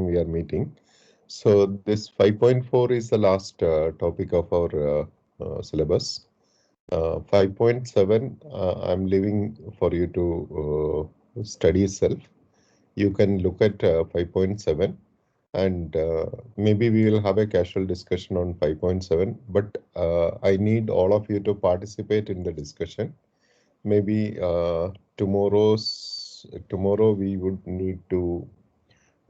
we are meeting. So this 5.4 is the last topic of our syllabus. 5.7, I'm leaving for you to study itself. You can look at 5.7 and maybe we will have a casual discussion on 5.7, but I need all of you to participate in the discussion. Maybe tomorrow we would need to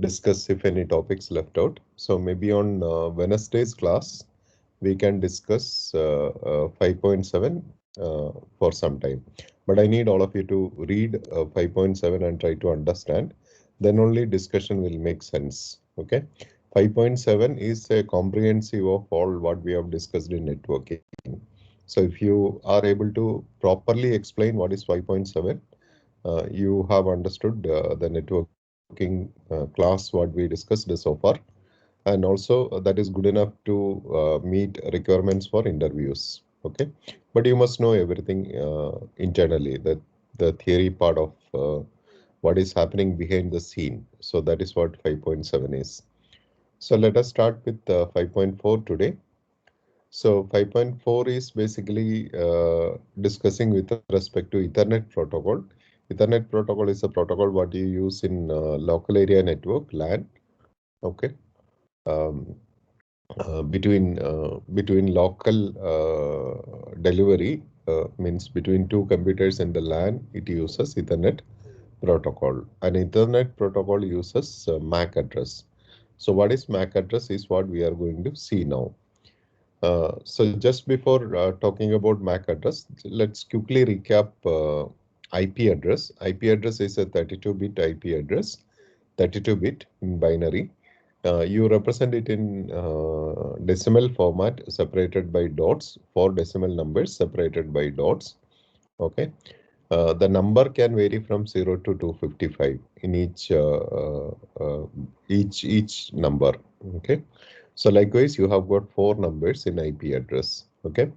discuss if any topics left out. So maybe on Wednesday's class, we can discuss 5.7 for some time. But I need all of you to read 5.7 and try to understand. Then only discussion will make sense. Okay. 5.7 is a comprehensive of all what we have discussed in networking. So if you are able to properly explain what is 5.7, you have understood the networking class what we discussed so far, and also that is good enough to meet requirements for interviews. Okay, but you must know everything internally, that the theory part of what is happening behind the scene. So that is what 5.7 is. So let us start with 5.4 today. So 5.4 is basically discussing with respect to Ethernet protocol. Ethernet protocol is a protocol what you use in local area network, LAN. Okay. Um, between local delivery means between two computers in the LAN, it uses Ethernet protocol. An Ethernet protocol uses MAC address. So what is MAC address is what we are going to see now. So just before talking about MAC address, let's quickly recap IP address. IP address is a 32-bit IP address, 32-bit in binary. You represent it in decimal format separated by dots, 4 decimal numbers separated by dots. Okay. The number can vary from 0 to 255 in each number. Okay. So likewise, you have got 4 numbers in IP address. Okay.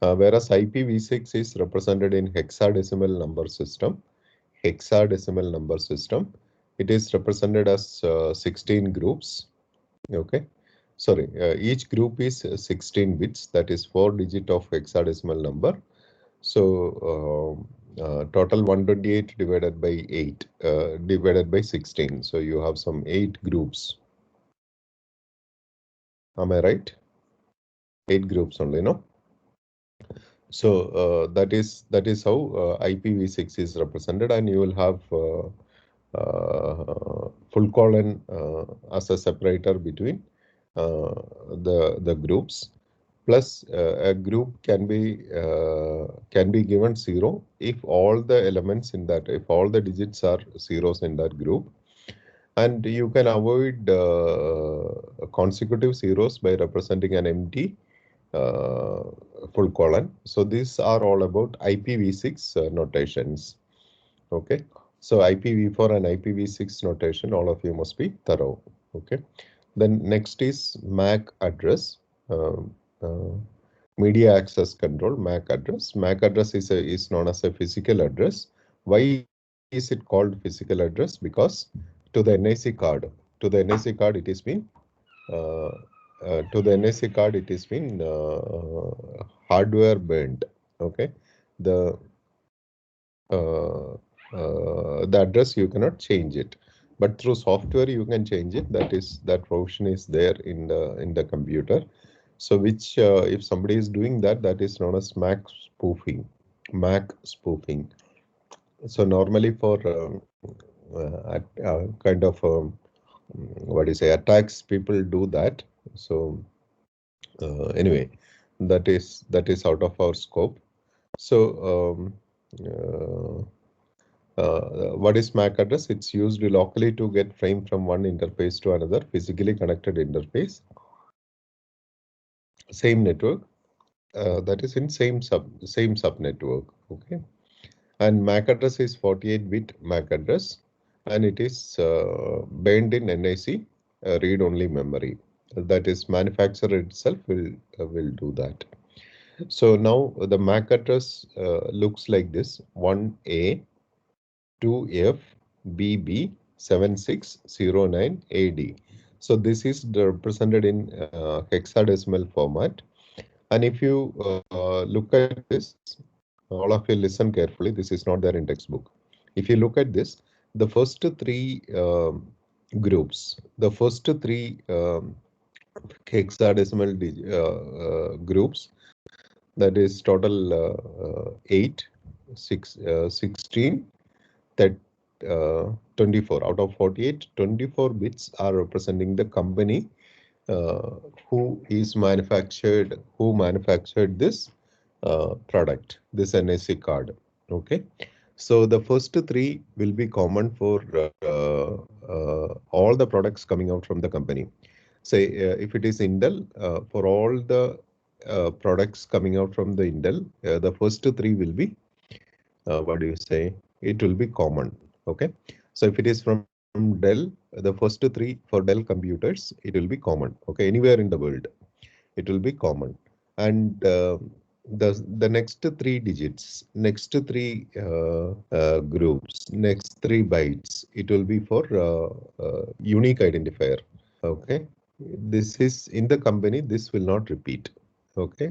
Whereas IPv6 is represented in hexadecimal number system. Hexadecimal number system. It is represented as 16 groups. Okay. Sorry, each group is 16 bits. That is 4 digit of hexadecimal number. So total 128 divided by 8 divided by 16. So you have some 8 groups. Am I right? 8 groups only, no? So that is how IPv6 is represented, and you will have full colon as a separator between the groups. Plus a group can be given 0 if all the elements in that, if all the digits are zeros in that group. And you can avoid consecutive zeros by representing an empty full colon. So these are all about IPv6 notations. Okay. So IPv4 and IPv6 notation, all of you must be thorough. Okay. Then next is MAC address. Media access control, MAC address. MAC address is known as a physical address. Why is it called physical address? Because to the NIC card, it has been hardware burnt. Okay, the address you cannot change it, but through software you can change it. That option is there in the computer. So which if somebody is doing that, that is known as MAC spoofing. MAC spoofing. So normally for kind of what do you say, attacks, people do that. So anyway, that is out of our scope. So what is MAC address? It's used locally to get frame from one interface to another physically connected interface. Same network, that is in same sub network. Okay, and MAC address is 48-bit MAC address, and it is bound in NIC read-only memory. That is, manufacturer itself will do that. So now the MAC address looks like this: 1A, 2F, BB, 7609 AD. So this is represented in hexadecimal format. And if you look at this, all of you listen carefully. This is not there in textbook. If you look at this, the first three groups, the first three hexadecimal groups, that is total 8, 6, 16, that 24 out of 48, 24 bits are representing the company who manufactured this product, this NIC card. Okay, so the first three will be common for all the products coming out from the company. Say if it is Intel, for all the products coming out from the Intel, the first three will be what do you say? It will be common. Okay, so if it is from Dell, the first three for Dell computers, it will be common. Okay, anywhere in the world, it will be common. And the next three digits, next three groups, next 3 bytes, it will be for unique identifier. Okay, this is in the company, this will not repeat. Okay,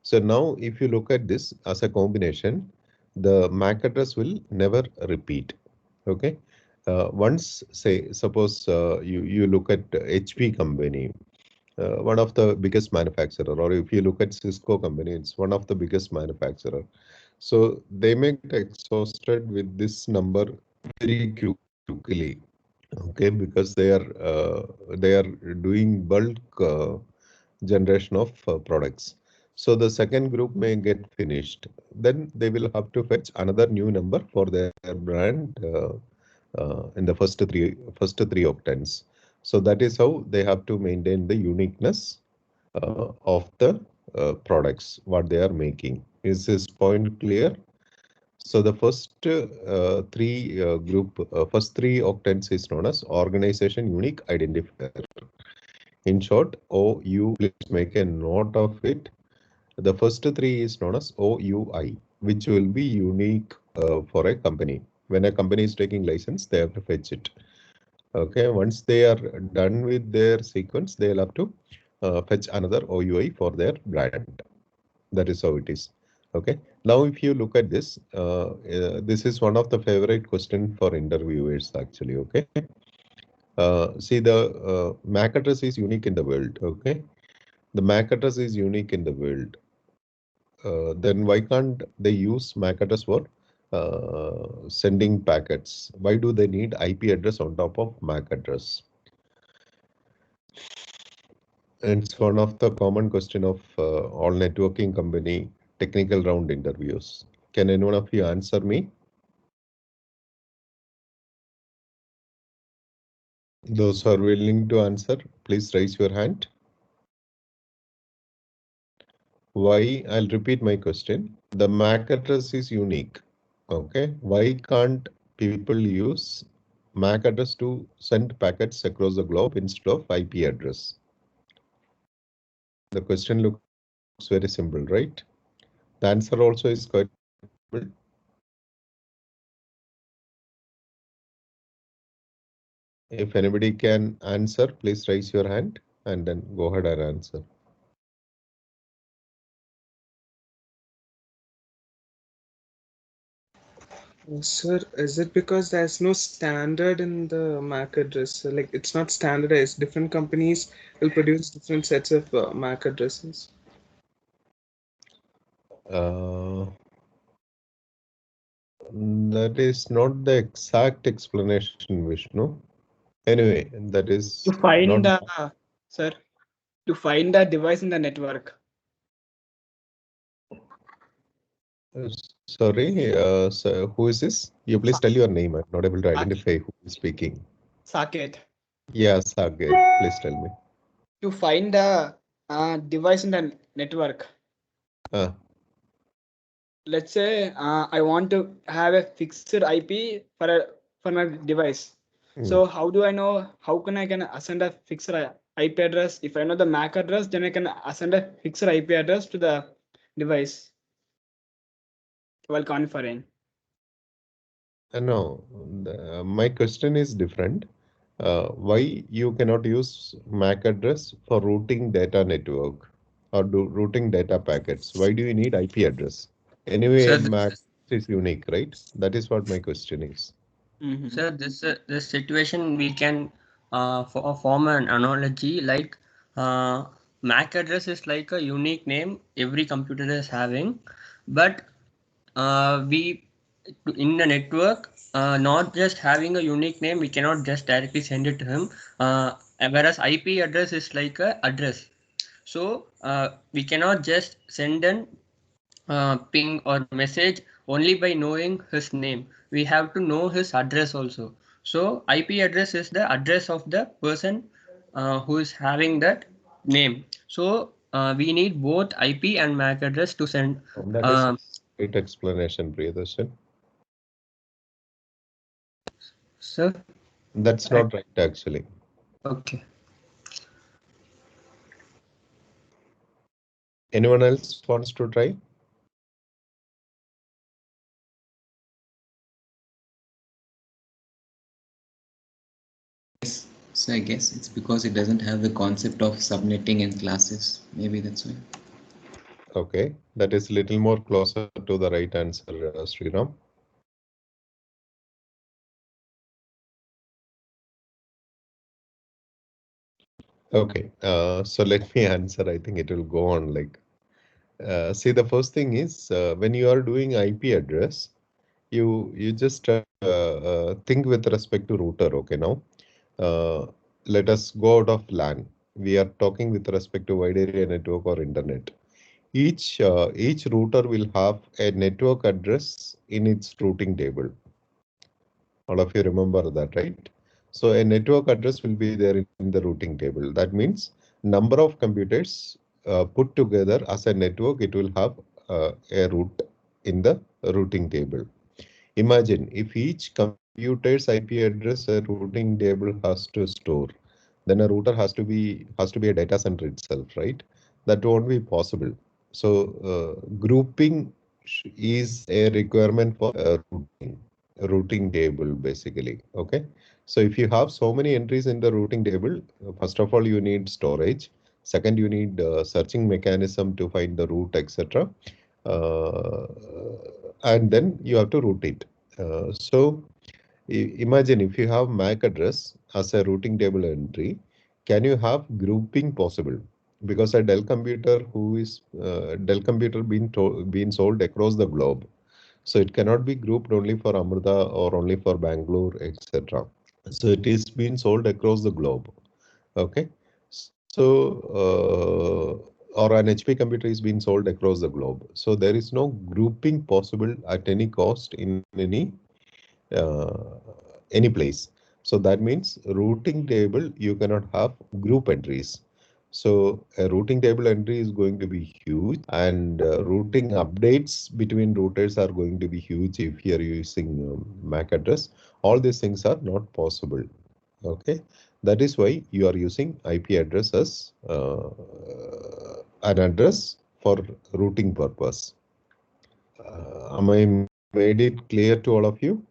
so now if you look at this as a combination, the MAC address will never repeat. Okay, once say suppose you look at HP company, one of the biggest manufacturer, or if you look at Cisco company, it's one of the biggest manufacturer. So they may get exhausted with this number very quickly. Okay, because they are doing bulk generation of products. So the second group may get finished. Then they will have to fetch another new number for their brand in the first three octants. So that is how they have to maintain the uniqueness of the products what they are making. Is this point clear? So the first first three octants is known as organization unique identifier. In short, OU, please make a note of it. The first three is known as OUI, which will be unique for a company. When a company is taking license, they have to fetch it. Okay, once they are done with their sequence, they'll have to fetch another OUI for their brand. That is how it is. Okay, now if you look at this, this is one of the favorite question for interviewers actually. Okay, see the MAC address is unique in the world. Okay, the MAC address is unique in the world. Then why can't they use MAC address for sending packets? Why do they need IP address on top of MAC address? It's one of the common question of all networking company technical round interviews. Can anyone of you answer me? Those who are willing to answer, please raise your hand. Why? I'll repeat my question. The MAC address is unique. Okay. Why can't people use MAC address to send packets across the globe instead of IP address? The question looks very simple, right? The answer also is quite simple. If anybody can answer, please raise your hand and then go ahead and answer. Sir, is it because there's no standard in the MAC address? So, like it's not standardized. Different companies will produce different sets of MAC addresses. That is not the exact explanation, Vishnu. Anyway, that is To find not. the sir, to find the device in the network. Sorry, so who is this? You please tell your name. I'm not able to identify who is speaking. Saket. Yeah, Saket, please tell me. To find the device in the network. Let's say I want to have a fixed IP for my device. So how do I know? How can I assign a fixed IP address? If I know the MAC address, then I can assign a fixed IP address to the device while conferring. No, my question is different. Why you cannot use MAC address for routing data network or routing data packets? Why do you need IP address? Anyway, Sir, MAC is unique, right? That is what my question is. sir, this situation we can form an analogy like MAC address is like a unique name every computer is having, but we in the network not just having a unique name, we cannot just directly send it to him. Whereas IP address is like a address, so we cannot just send an ping or message only by knowing his name. We have to know his address also. So IP address is the address of the person who is having that name. So we need both IP and MAC address to send. That is great explanation, Priyadarshan. Sir. That's not right, actually. Okay. Anyone else wants to try? Yes. So I guess it's because it doesn't have the concept of subnetting in classes. Maybe that's why. Okay, that is a little more closer to the right answer, Sriram. Okay, so let me answer. I think it will go on like, see, the first thing is when you are doing IP address, you just think with respect to router. Okay, now let us go out of LAN. We are talking with respect to wide area network or internet. Each router will have a network address in its routing table. All of you remember that, right? So a network address will be there in the routing table. That means number of computers put together as a network, it will have a route in the routing table. Imagine if each computer's IP address a routing table has to store, then a router has to be a data center itself, right? That won't be possible. So grouping is a requirement for routing table basically. Okay, so if you have so many entries in the routing table, first of all you need storage, second you need searching mechanism to find the route, etc., and then you have to route it. So imagine if you have MAC address as a routing table entry, can you have grouping possible? Because a Dell computer who is Dell computer being sold across the globe, so it cannot be grouped only for Amrita or only for Bangalore, etc. So it is being sold across the globe. Okay, so or an HP computer is being sold across the globe. So there is no grouping possible at any cost in any place. So that means routing table, you cannot have group entries. So a routing table entry is going to be huge, and routing updates between routers are going to be huge if you are using MAC address. All these things are not possible. Okay, that is why you are using IP address as an address for routing purpose. Am I made it clear to all of you?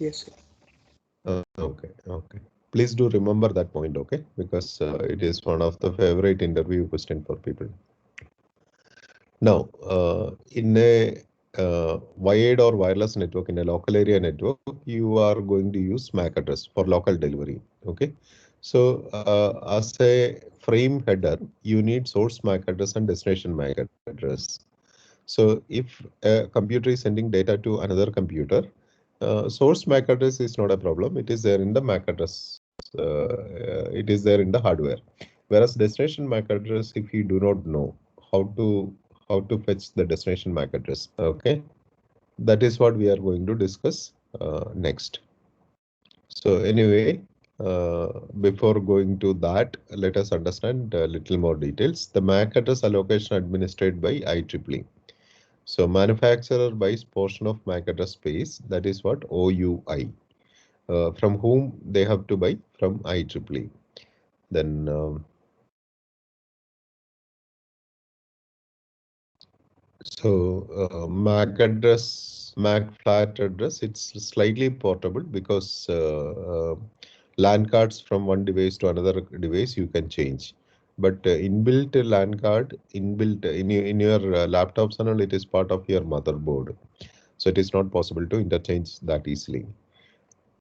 Yes, sir. Okay. Please do remember that point, okay? Because it is one of the favorite interview question for people. Now, in a wired or wireless network, in a local area network, you are going to use MAC address for local delivery, okay? So as a frame header, you need source MAC address and destination MAC address. So if a computer is sending data to another computer, source MAC address is not a problem. It is there in the MAC address. It is there in the hardware. Whereas destination MAC address, if you do not know how to fetch the destination MAC address, okay, that is what we are going to discuss next. So anyway, before going to that, let us understand a little more details. The MAC address allocation administered by IEEE. So manufacturer buys portion of MAC address space, that is what OUI. From whom they have to buy? From IEEE. Then So MAC address, MAC flat address, it's slightly portable because LAN cards from one device to another device you can change. But inbuilt LAN card, inbuilt in your laptops and all, it is part of your motherboard. So it is not possible to interchange that easily.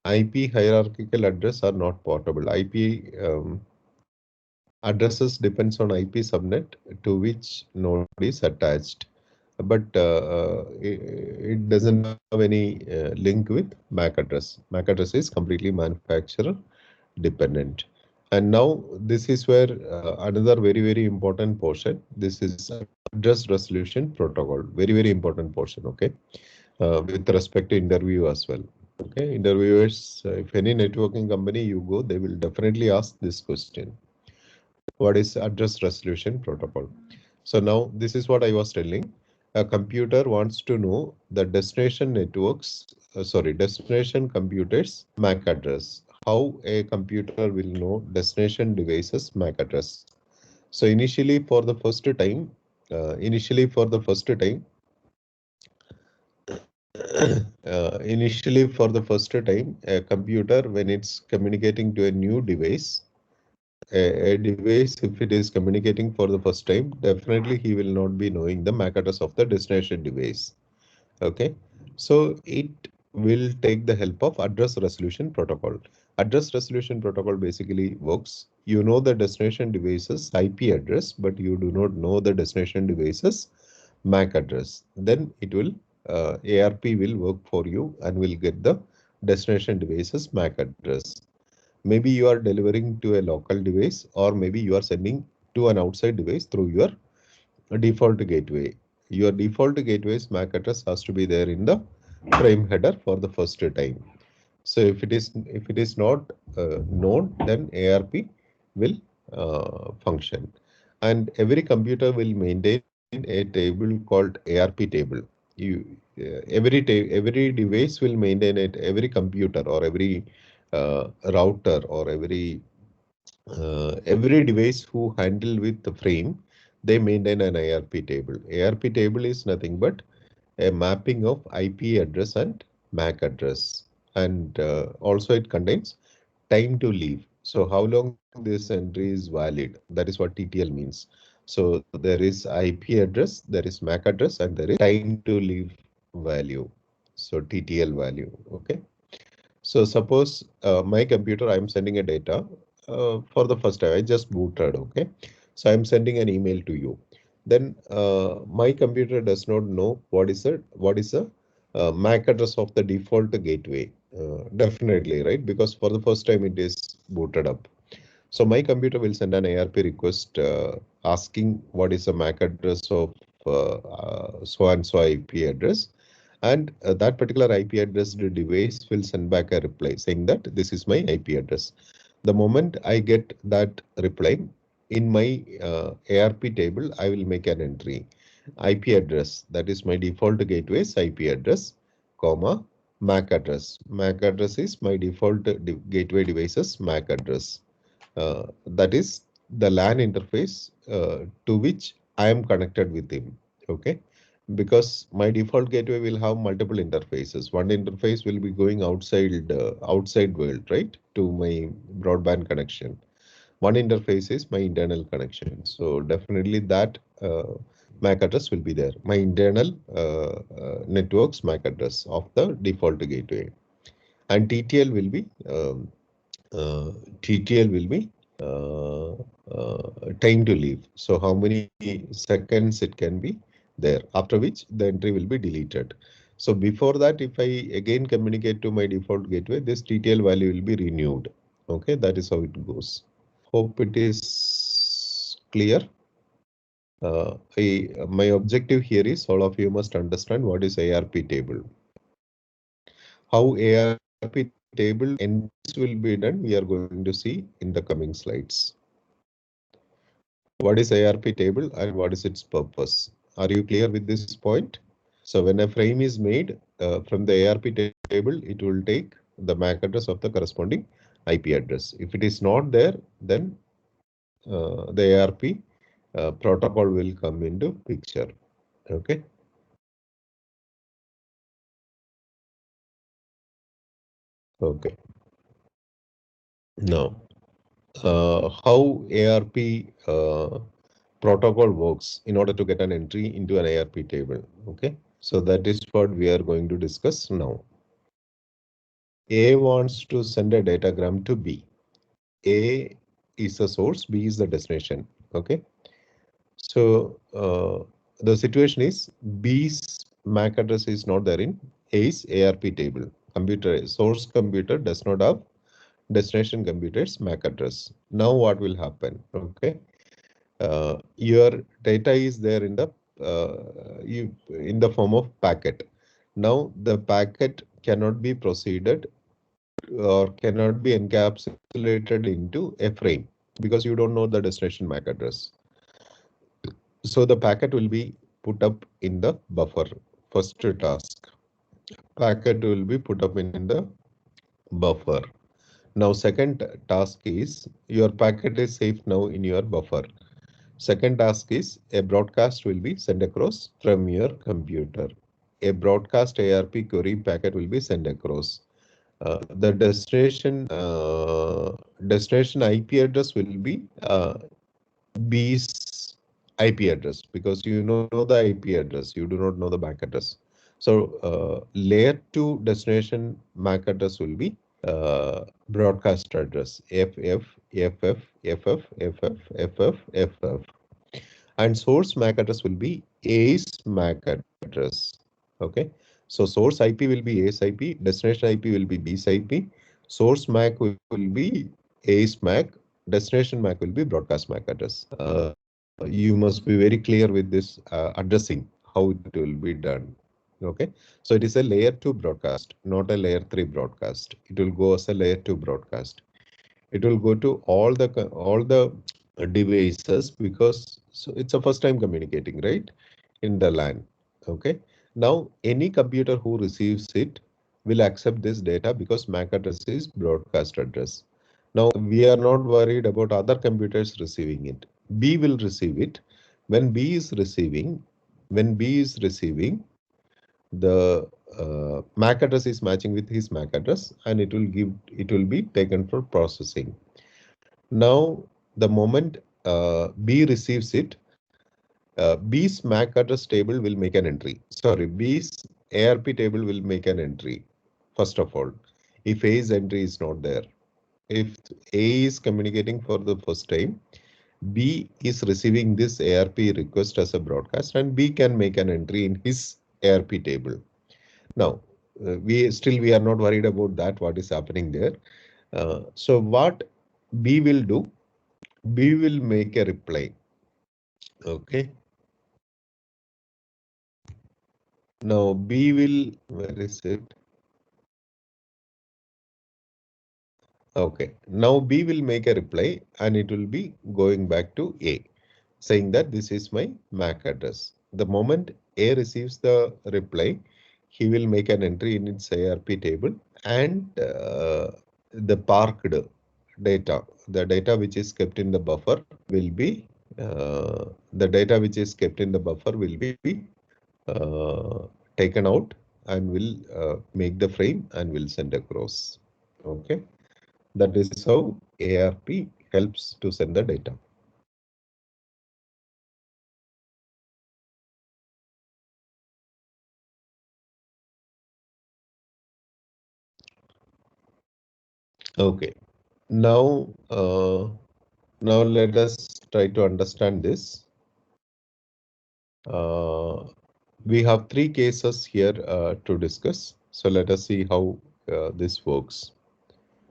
IP hierarchical address are not portable. IP addresses depends on IP subnet to which node is attached. But it doesn't have any link with MAC address. MAC address is completely manufacturer dependent. And now this is where another very important portion. This is address resolution protocol. Very important portion. Okay, with respect to interview as well. Okay, interviewers, if any networking company you go, they will definitely ask this question. What is address resolution protocol? So now this is what I was telling. A computer wants to know the destination networks, destination computers MAC address. How a computer will know destination devices MAC address. So initially for the first time, a computer, when it's communicating to a new device, a device, if it is communicating for the first time, definitely he will not be knowing the MAC address of the destination device. Okay, so it will take the help of address resolution protocol. Address resolution protocol basically works. You know the destination device's IP address, but you do not know the destination device's MAC address. Then it will ARP will work for you and will get the destination device's MAC address. Maybe you are delivering to a local device, or maybe you are sending to an outside device through your default gateway. Your default gateway's MAC address has to be there in the frame header for the first time. So if it is not known, then ARP will function. And every computer will maintain a table called ARP table. Every device will maintain it. Every computer or every router or every device who handle with the frame, they maintain an ARP table. ARP table is nothing but a mapping of IP address and MAC address. And also it contains time to leave. So how long this entry is valid, that is what TTL means. So there is IP address, there is MAC address, and there is time to leave value. So TTL value, okay. So suppose my computer, I'm sending a data for the first time, I just booted, okay. So I'm sending an email to you. Then my computer does not know what is the MAC address of the default gateway. Definitely, right? Because for the first time it is booted up. So my computer will send an ARP request asking what is the MAC address of so and so IP address. And that particular IP address device will send back a reply saying that this is my IP address. The moment I get that reply in my ARP table, I will make an entry. IP address, that is my default gateway's IP address, comma, MAC address. MAC address is my default gateway device's MAC address. That is the LAN interface to which I am connected with him. Okay, because my default gateway will have multiple interfaces. One interface will be going outside world, right, to my broadband connection. One interface is my internal connection. So definitely that MAC address will be there. My internal network's MAC address of the default gateway, and TTL will be time to leave. So how many seconds it can be there, after which the entry will be deleted. So before that, if I again communicate to my default gateway, this TTL value will be renewed. Okay, that is how it goes. Hope it is clear. My objective here is all of you must understand what is ARP table. How ARP table entries will be done, we are going to see in the coming slides. What is ARP table and what is its purpose? Are you clear with this point? So when a frame is made from the ARP table, it will take the MAC address of the corresponding IP address. If it is not there, then the ARP protocol will come into picture. Okay. Okay. Now, how ARP protocol works in order to get an entry into an ARP table. Okay, so that is what we are going to discuss now. A wants to send a datagram to B. A is the source, B is the destination. Okay, so the situation is B's MAC address is not there in A's ARP table. Source computer does not have destination computer's MAC address. Now what will happen? Okay, your data is there in the in the form of packet. Now the packet cannot be proceeded or cannot be encapsulated into a frame because you don't know the destination MAC address. So the packet will be put up in the buffer. First task, packet will be put up in the buffer. Now second task is your packet is safe now in your buffer. Second task is a broadcast will be sent across from your computer. A broadcast ARP query packet will be sent across. The destination IP address will be B's IP address because you know the IP address, you do not know the MAC address. So layer 2 destination MAC address will be broadcast address FF, FF, FF, FF, FF, FF. And source MAC address will be A's MAC address. Okay, so source IP will be A's IP, destination IP will be B's IP, source MAC will be A's MAC, destination MAC will be broadcast MAC address. You must be very clear with this addressing, how it will be done. Okay, so it is a layer 2 broadcast, not a layer 3 broadcast. It will go as a layer 2 broadcast. It will go to all the devices because so it's a first time communicating, right, in the LAN. Okay, now any computer who receives it will accept this data because MAC address is broadcast address. Now we are not worried about other computers receiving it. B will receive it. When B is receiving, the MAC address is matching with his MAC address and it will be taken for processing. Now the moment B receives it, B's MAC address table will make an entry. Sorry, B's ARP table will make an entry. First of all, if A's entry is not there, if A is communicating for the first time, B is receiving this ARP request as a broadcast and B can make an entry in his ARP table. Now, we are not worried about that, what is happening there. So what B will do, B will make a reply. Okay. Now B will, where is it? Okay. Now B will make a reply and it will be going back to A, saying that this is my MAC address. The moment A receives the reply, he will make an entry in its ARP table and the parked data, the data which is kept in the buffer will be taken out and will make the frame and will send across. Okay, that is how ARP helps to send the data. Okay, now let us try to understand this. We have 3 cases here to discuss. So let us see how this works.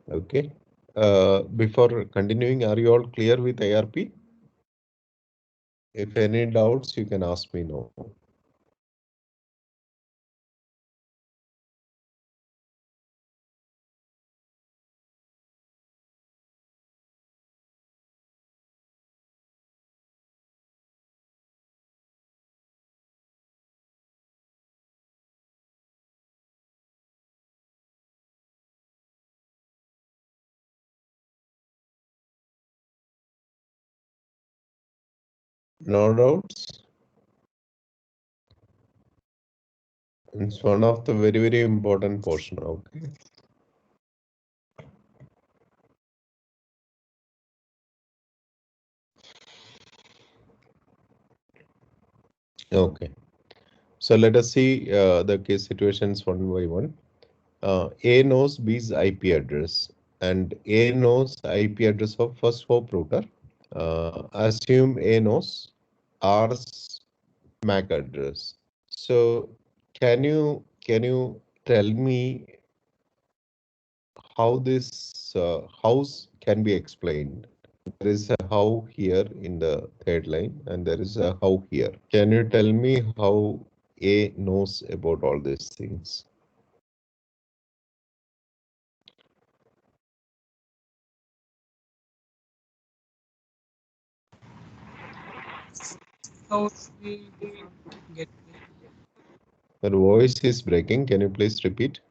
Okay. Before continuing, are you all clear with ARP? If any doubts, you can ask me now. No doubts? It's one of the very important portion. Okay. Okay. So let us see the case situations one by one. A knows B's IP address and A knows IP address of first hop router. Assume A knows R's MAC address. So can you tell me how this house can be explained? There is a how here in the third line and there is a how here. Can you tell me how A knows about all these things? How we define gateway? Your voice is breaking. Can you please repeat?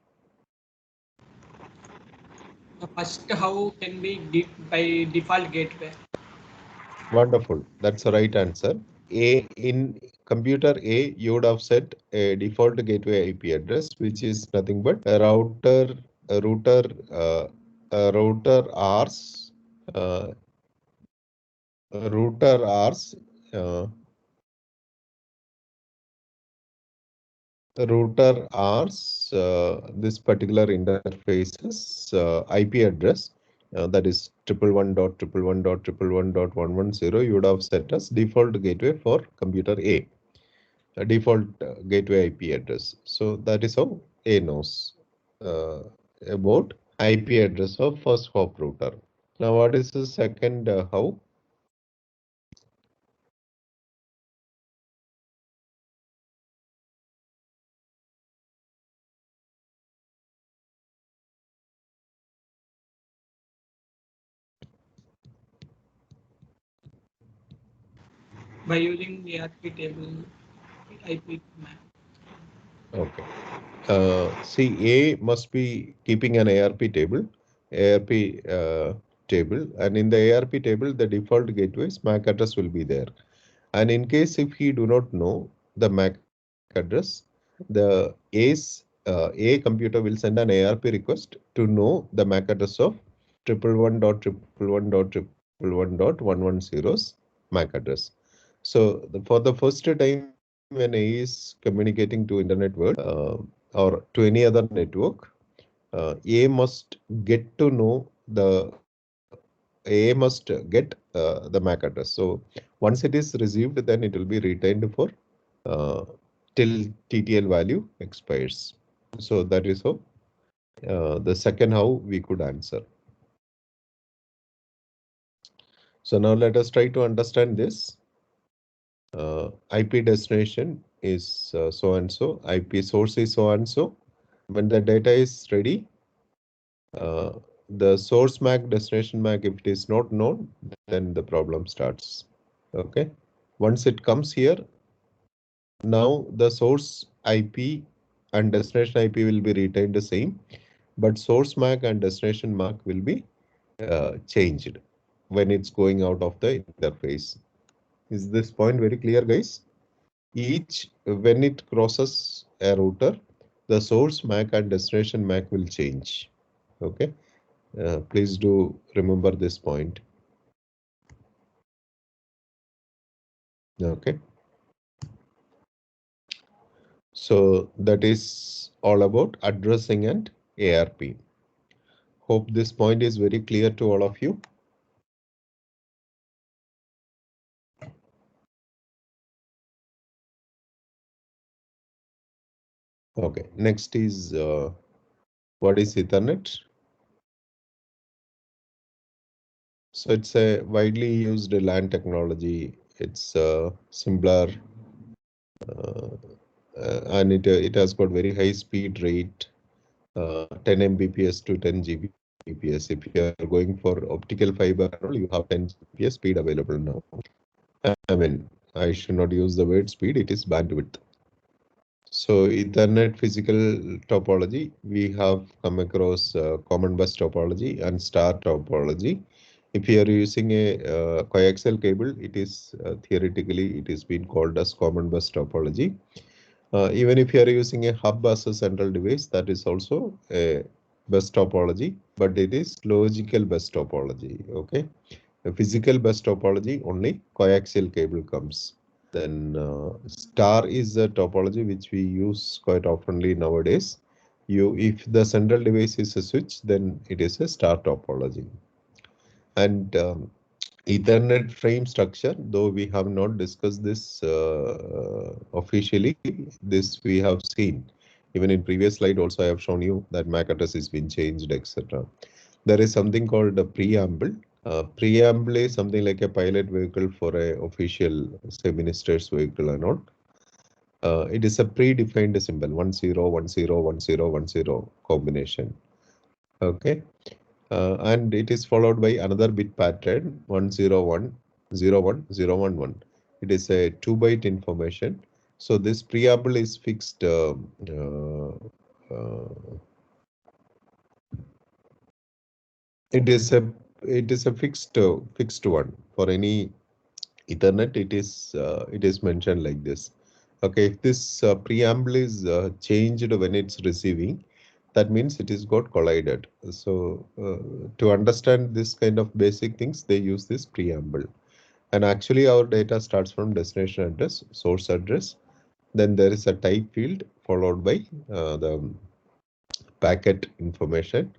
First, how can we by default gateway? Wonderful. That's the right answer. In computer A, you would have set a default gateway IP address, which is nothing but a router R's uh, router R's uh, this particular interface's IP address that is 111.111.110. You would have set as default gateway for computer A, a default gateway IP address. So that is how A knows about IP address of first hop router. Now, what is the second how? By using the ARP table IP map. Okay. See, A must be keeping an ARP table, and in the ARP table, the default gateway's MAC address will be there. And in case if he do not know the MAC address, the A computer will send an ARP request to know the MAC address of 111.111.110's MAC address. So for the first time when A is communicating to internet world or to any other network, A must get to know the MAC address. So once it is received, then it will be retained for till TTL value expires. So that is how the second how we could answer. So now let us try to understand this. IP destination is so and so, IP source is so and so. When the data is ready, the source MAC, destination MAC, if it is not known, then the problem starts. Okay. Once it comes here, now the source IP and destination IP will be retained the same, but source MAC and destination MAC will be changed when it's going out of the interface. Is this point very clear, guys? When it crosses a router, the source MAC and destination MAC will change. Okay. Please do remember this point. Okay. So that is all about addressing and ARP. Hope this point is very clear to all of you. Okay, next is what is Ethernet? So it's a widely used LAN technology. It's simpler and it has got very high speed rate, 10 Mbps to 10 Gbps. If you are going for optical fiber, you have 10 Gbps speed available now. I mean, I should not use the word speed, it is bandwidth. So Ethernet physical topology, we have come across common bus topology and star topology. If you are using a coaxial cable, it is theoretically it is being called as common bus topology. Even if you are using a hub as a central device, that is also a bus topology, but it is logical bus topology. Okay, a physical bus topology only coaxial cable comes. Then star is a topology which we use quite oftenly nowadays. If the central device is a switch, then it is a star topology. And Ethernet frame structure, though we have not discussed this officially, this we have seen. Even in previous slide also I have shown you that MAC address has been changed, etc. There is something called a preamble. Preamble is something like a pilot vehicle for a official, say, minister's vehicle or not. It is a predefined symbol, 10101010 combination. Okay. And it is followed by another bit pattern 101010111. It is a 2-byte information. So this preamble is fixed. It is a fixed one for any Ethernet. It is mentioned like this. Okay, if this preamble is changed when it's receiving, that means it is got collided. So to understand this kind of basic things, they use this preamble. And actually our data starts from destination address, source address. Then there is a type field followed by the packet information.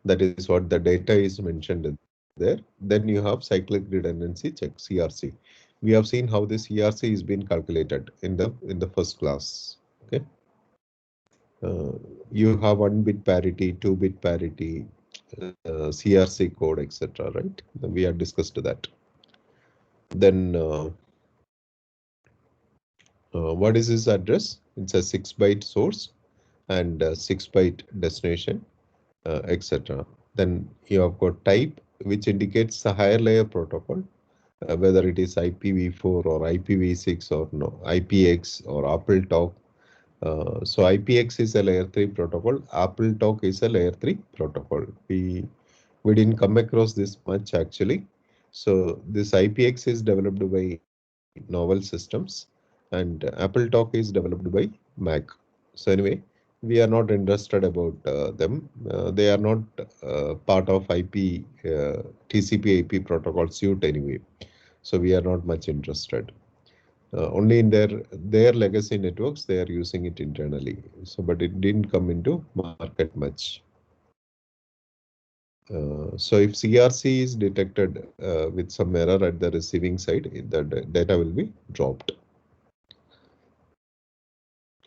That is what the data is mentioned there. Then you have cyclic redundancy check, CRC. We have seen how this CRC is being calculated in the first class. Okay. You have 1-bit parity, 2-bit parity, CRC code, etc. Right? We have discussed that. Then what is this address? It's a 6-byte source and 6-byte destination, etc. Then you have got type, which indicates the higher layer protocol, whether it is IPv4 or IPv6 or no, IPX or AppleTalk. So IPX is a layer 3 protocol. AppleTalk is a layer 3 protocol. We didn't come across this much actually. So this IPX is developed by Novell Systems and AppleTalk is developed by Mac. So anyway, we are not interested about them. They are not part of TCP IP protocol suite anyway. So we are not much interested. Only in their legacy networks, they are using it internally. So, but it didn't come into market much. So if CRC is detected with some error at the receiving side, the data will be dropped.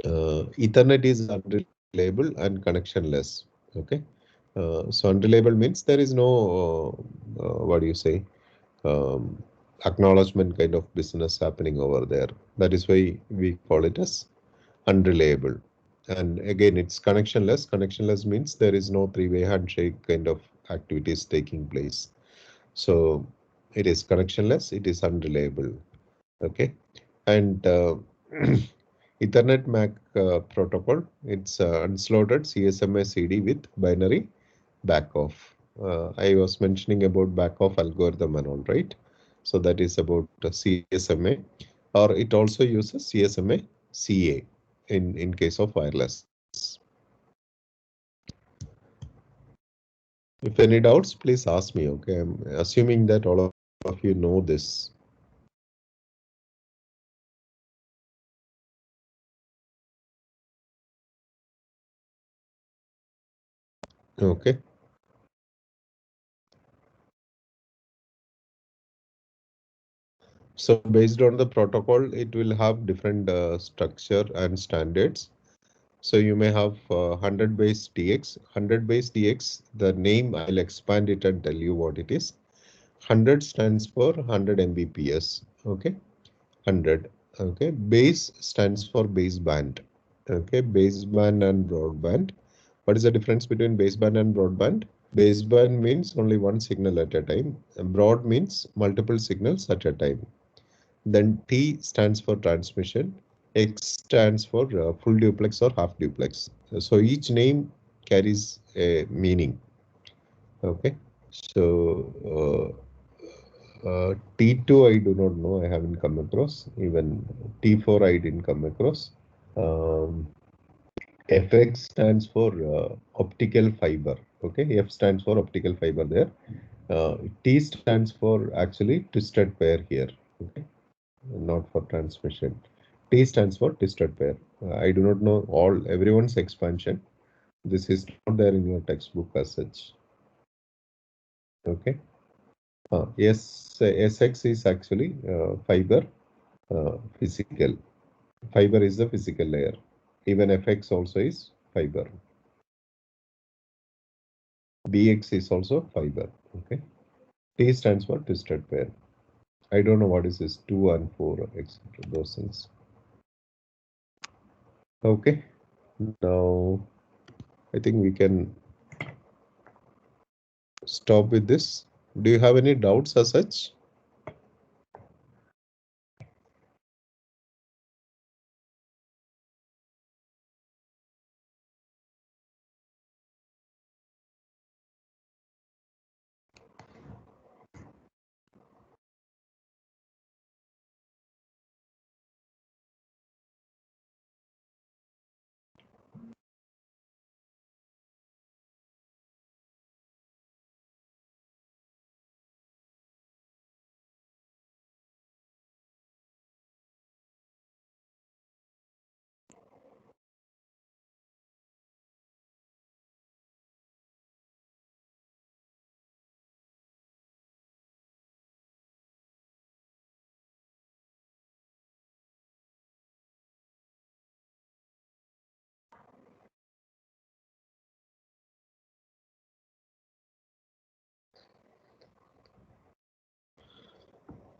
Ethernet is unreliable and connectionless. Okay. So unreliable means there is no, what do you say, acknowledgement kind of business happening over there. That is why we call it as unreliable. And again, it's connectionless. Connectionless means there is no 3-way handshake kind of activities taking place. So it is connectionless, it is unreliable. Okay. And Ethernet MAC protocol, it's unslotted CSMA CD with binary backoff. I was mentioning about backoff algorithm and all, right? So that is about CSMA, or it also uses CSMA CA in case of wireless. If any doubts, please ask me. Okay, I'm assuming that all of you know this. Okay. So based on the protocol, it will have different structure and standards. So you may have 100 base DX. 100 base DX, the name, I'll expand it and tell you what it is. 100 stands for 100 Mbps. Okay, 100. Okay, base stands for baseband. Okay, baseband and broadband. What is the difference between baseband and broadband? Baseband means only one signal at a time. And broad means multiple signals at a time. Then T stands for transmission. X stands for full duplex or half duplex. So each name carries a meaning. Okay. So T2 I do not know. I haven't come across. Even T4 I didn't come across. FX stands for optical fiber. Okay. F stands for optical fiber there. T stands for actually twisted pair here. Okay. not for transmission. T stands for twisted pair. I do not know everyone's expansion. This is not there in your textbook as such. Okay. Yes, SX is actually fiber physical. Fiber is the physical layer. Even FX also is fiber. BX is also fiber. Okay. T stands for twisted pair. I don't know what is this 2 and 4, etc. Those things. Okay. Now I think we can stop with this. Do you have any doubts as such?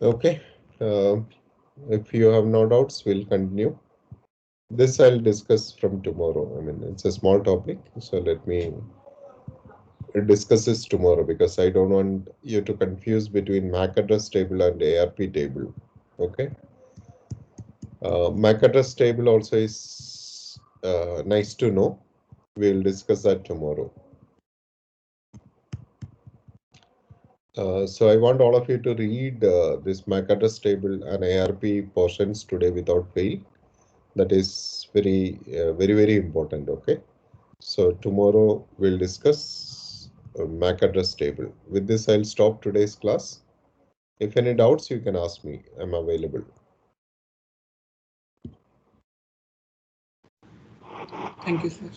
Okay. If you have no doubts, we'll continue. This I'll discuss from tomorrow. I mean, it's a small topic, so let me discuss this tomorrow because I don't want you to confuse between MAC address table and ARP table. Okay. MAC address table also is nice to know. We'll discuss that tomorrow. So I want all of you to read this MAC address table and ARP portions today without fail. That is very, very important. Okay. So tomorrow we'll discuss MAC address table. With this, I'll stop today's class. If any doubts, you can ask me. I'm available. Thank you, sir.